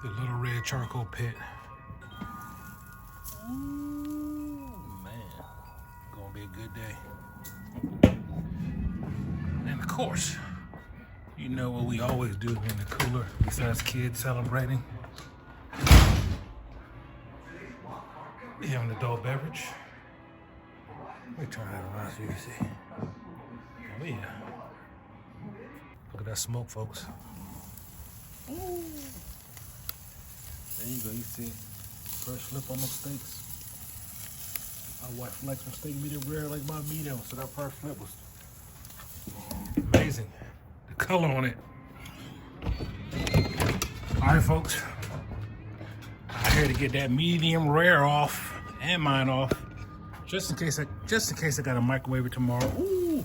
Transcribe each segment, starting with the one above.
The little red charcoal pit. Ooh, man, gonna be a good day. And of course, you know what we always do in the cooler besides kids celebrating. We have an adult beverage. Let me turn that around so you can see. Oh yeah. Look at that smoke, folks. Ooh. There you go, you see. First flip on those steaks. My wife likes my steak medium rare like my medium, so that first flip was amazing. The color on it. All right, folks. I'm here to get that medium rare off and mine off, just in case I gotta microwave it tomorrow. Ooh,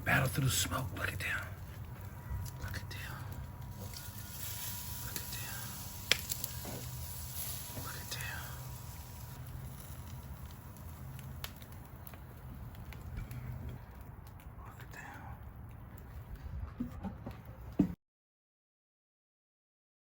battle through the smoke. Look at that.